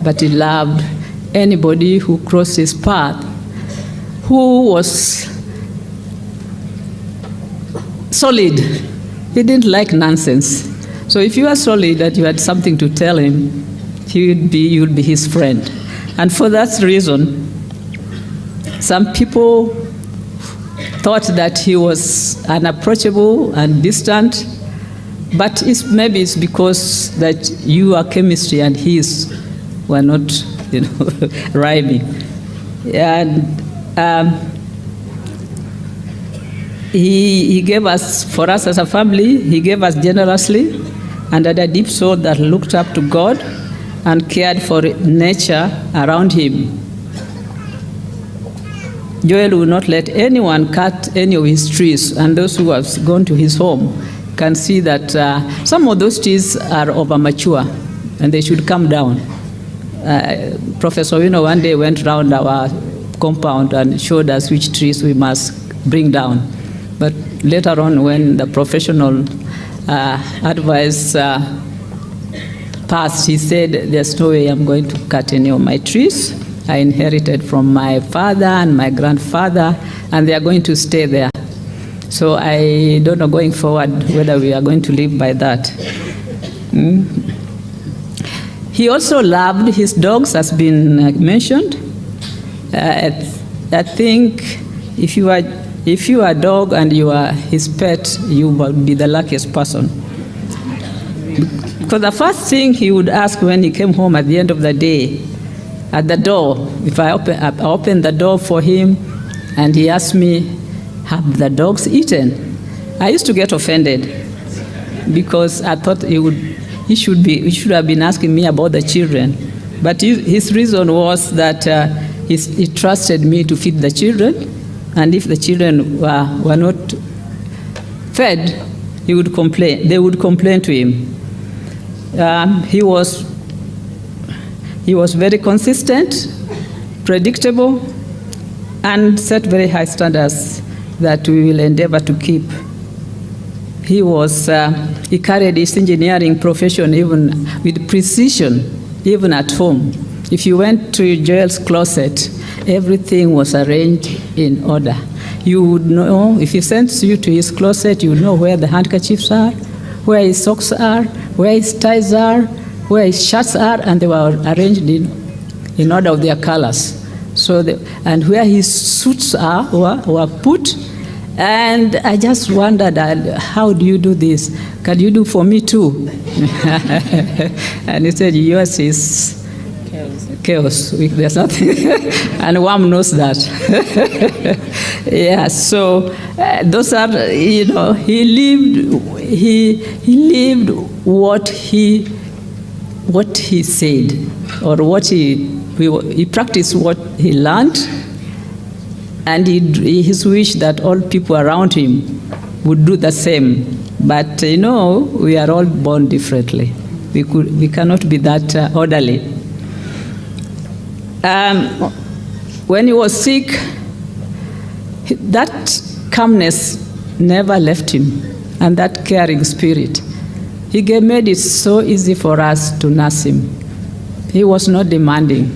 but he loved anybody who crossed his path, who was solid. He didn't like nonsense. So if you are solid and you had something to tell him, you would be his friend. And for that reason, some people thought that he was unapproachable and distant, but maybe it's because that your chemistry and his were not, rhyming. And he gave us, for us as a family, he gave us generously and had a deep soul that looked up to God and cared for nature around him. Joel will not let anyone cut any of his trees, and those who have gone to his home can see that some of those trees are over mature and they should come down. Professor Wino one day went around our compound and showed us which trees we must bring down. But later on, when the professional advice passed, he said, there's no way I'm going to cut any of my trees. I inherited from my father and my grandfather, and they are going to stay there. So I don't know going forward whether we are going to live by that. He also loved his dogs, as been mentioned. I think if you are a dog and you are his pet, you will be the luckiest person. Because the first thing he would ask when he came home at the end of the day, at the door, if I open the door for him, and he asked me, have the dogs eaten? I used to get offended because I thought he should have been asking me about the children. But his reason was that he trusted me to feed the children, and if the children were not fed, he would complain. They would complain to him. He was very consistent, predictable, and set very high standards that we will endeavor to keep. He carried his engineering profession even with precision, even at home. If you went to Joel's closet, everything was arranged in order. You would know, if he sends you to his closet, you would know where the handkerchiefs are, where his socks are, where his ties are, where his shirts are, and they were arranged in order of their colors. And where his suits were put. And I just wondered, how do you do this? Can you do for me too? And he said, yours is chaos. There's nothing. And Wam knows that. Yeah, so those are, he lived what he said, or what he practiced what he learned, and his wish that all people around him would do the same. But we are all born differently. We cannot be that orderly. When he was sick, that calmness never left him, and that caring spirit. He made it so easy for us to nurse him. He was not demanding.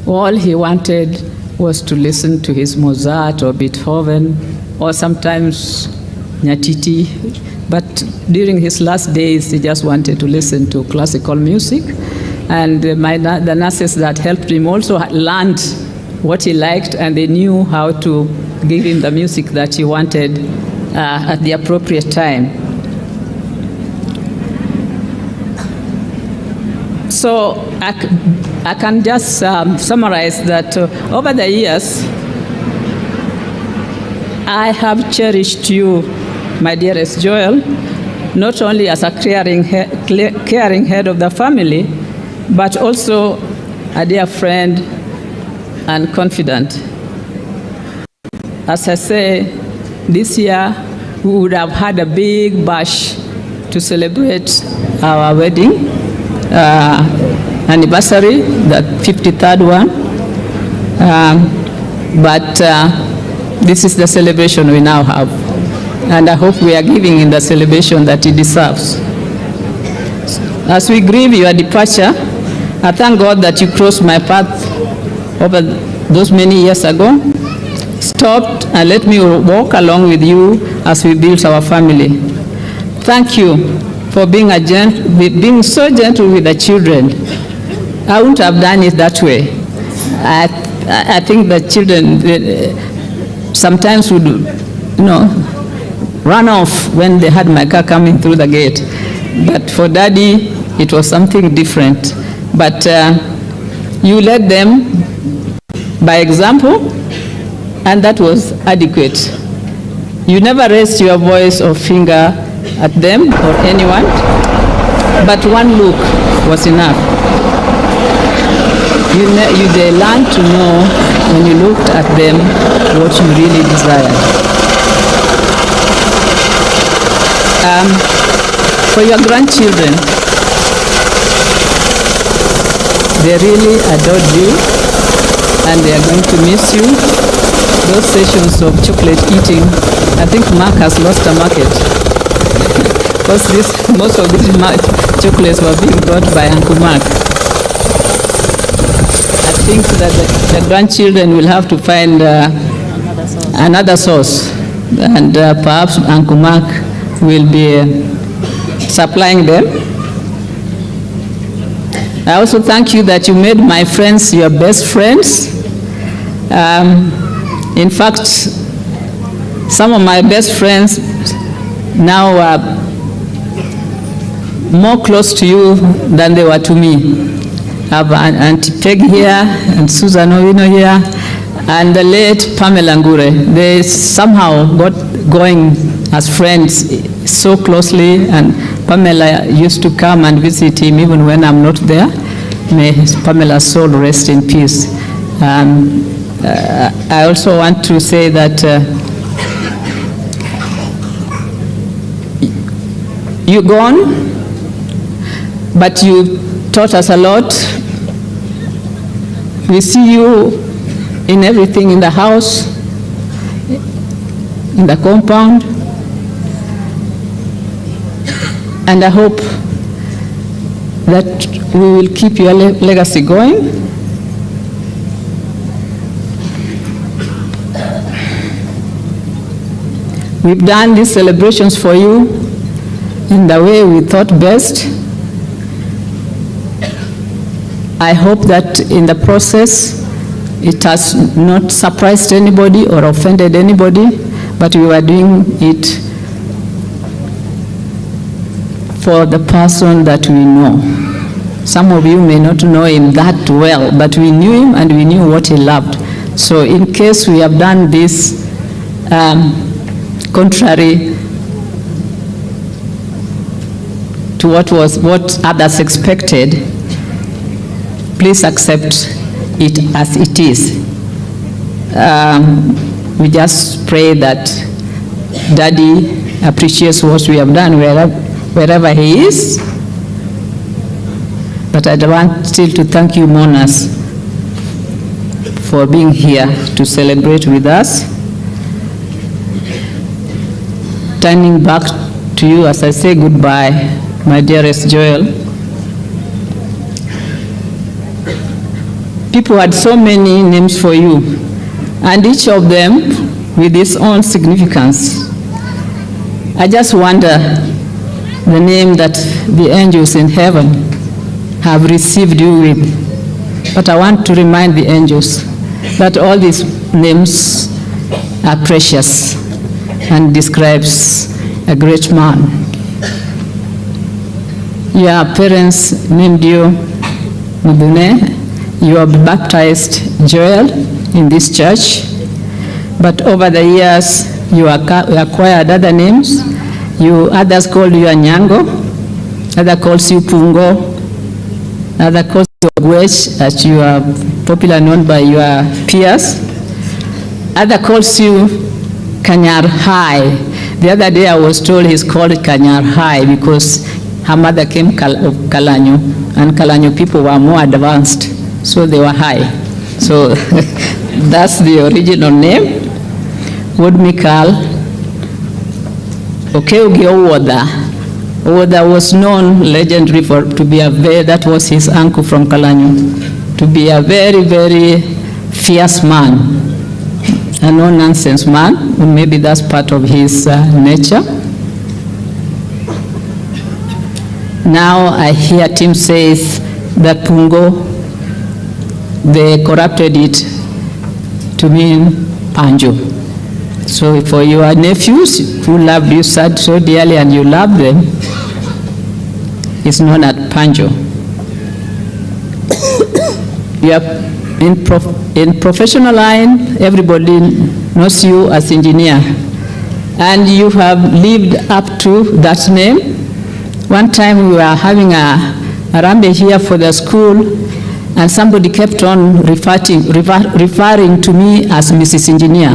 All he wanted was to listen to his Mozart or Beethoven, or sometimes Nyatiti. But during his last days, he just wanted to listen to classical music. And the nurses that helped him also learned what he liked, and they knew how to give him the music that he wanted at the appropriate time. So I can just summarize that over the years, I have cherished you, my dearest Joel, not only as a caring head of the family, but also a dear friend and confidant. As I say, this year we would have had a big bash to celebrate our wedding anniversary, the 53rd one. But this is the celebration we now have. And I hope we are giving him the celebration that he deserves. As we grieve your departure, I thank God that you crossed my path over those many years ago, stopped and let me walk along with you as we built our family. Thank you for being so gentle with the children. I wouldn't have done it that way. I think the children sometimes would, run off when they had my car coming through the gate. But for Daddy, it was something different. But you led them by example, and that was adequate. You never raised your voice or finger at them or anyone, but one look was enough. They learned to know when you looked at them what you really desired. For your grandchildren, they really adored you and they are going to miss you. Those sessions of chocolate eating, I think Mark has lost a market because most of these chocolates were being brought by Uncle Mark. I think that the grandchildren will have to find another source, and perhaps Uncle Mark will be supplying them. I also thank you that you made my friends your best friends. In fact, some of my best friends now are more close to you than they were to me. I have Auntie Peg here and Susan Owino here and the late Pamela Ngure. They somehow got going as friends so closely, and Pamela used to come and visit him even when I'm not there. May Pamela's soul rest in peace. I also want to say that you're gone, but you taught us a lot. We see you in everything in the house, in the compound, and I hope that we will keep your legacy going. We've done these celebrations for you in the way we thought best. I hope that in the process it has not surprised anybody or offended anybody, but we were doing it for the person that we know. Some of you may not know him that well, but we knew him and we knew what he loved. So in case we have done this contrary to what others expected, please accept it as it is. We just pray that Daddy appreciates what we have done wherever he is. But I want still to thank you, Monas, for being here to celebrate with us. Turning back to you as I say goodbye, my dearest Joel. People had so many names for you, and each of them with its own significance. I just wonder the name that the angels in heaven have received you with. But I want to remind the angels that all these names are precious and describes a great man. Your parents named you Mudune. You are baptized Joel in this church, but over the years you acquired other names. Others called you Anyango, others calls you Pungo, others calls you Agwech, as you are popular known by your peers. Others calls you Kanyar High. The other day I was told he's called Kanyar High because her mother came of Kalanyo, and Kalanyo people were more advanced, so they were high. So that's the original name. Wood Mikal Okeugi Owoda that was known legendary to be that was his uncle from Kalanyu, to be a very, very fierce man, a no-nonsense man. Maybe that's part of his nature. Now I hear Tim says that Pungo, they corrupted it to mean Panjo. So for your nephews who loved you so dearly and you love them, it's known as Panjo. You are in professional line, everybody knows you as engineer, and you have lived up to that name. One time we were having a rambe here for the school, and somebody kept on referring to me as Mrs. Engineer,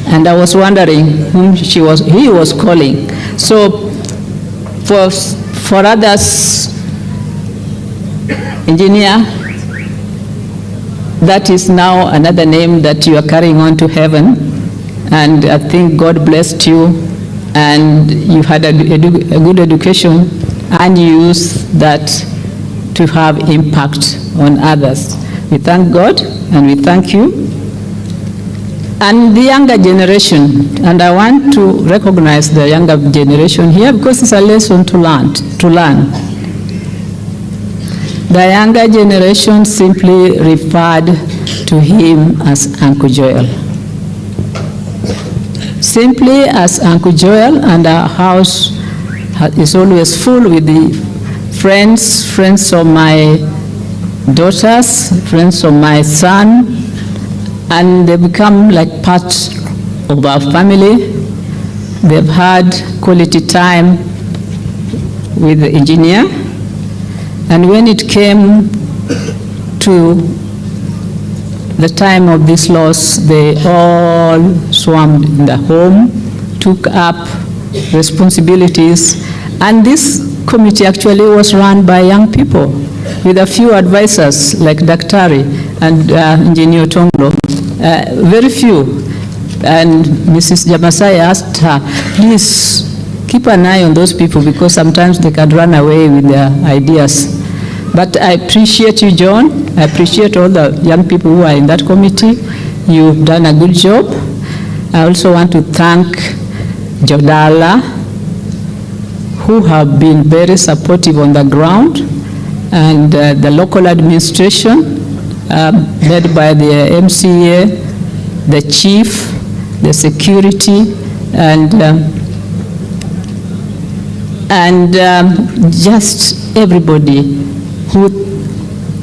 and I was wondering whom he was calling. So for others, engineer, that is now another name that you are carrying on to heaven, and I think God blessed you, and you had a good education, and you used that to have impact on others. We thank God and we thank you. And the younger generation, and I want to recognize the younger generation here because it's a lesson to learn. The younger generation simply referred to him as Uncle Joel. Simply as Uncle Joel, and our house is always full with the friends of my daughters, friends of my son, and they become like part of our family. They've had quality time with the engineer, and when it came to the time of this loss, they all swarmed in the home, took up responsibilities, and this committee actually was run by young people with a few advisors like Daktari and Engineer Tonglo, very few. And Mrs. Jamasai asked her, please keep an eye on those people because sometimes they can run away with their ideas. But I appreciate you, John. I appreciate all the young people who are in that committee. You've done a good job. I also want to thank Jodala, who have been very supportive on the ground, and the local administration, led by the MCA, the chief, the security, and just everybody who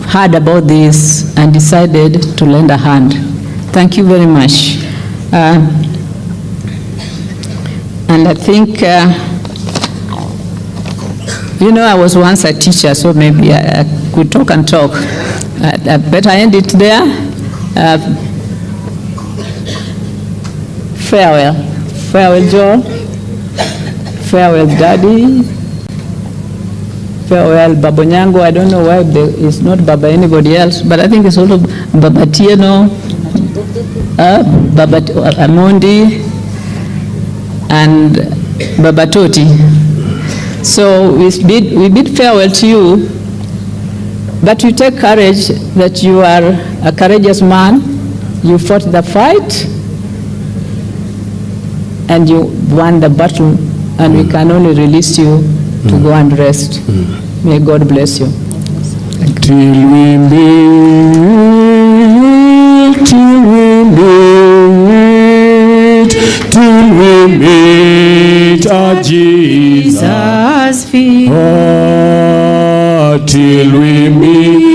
heard about this and decided to lend a hand. Thank you very much. And I think, I was once a teacher, so maybe I could talk and talk. I better end it there. Farewell. Farewell, Joel. Farewell, Daddy. Farewell, Baba Nyango. I don't know why it's not Baba anybody else, but I think it's also Baba Tieno, Baba Amondi, and Baba Toti. So we bid farewell to you, but you take courage that you are a courageous man. You fought the fight, and you won the battle, and we can only release you to go and rest. May God bless you. Till we meet, till we meet, till we meet at Jesus' feet. Oh, till we meet.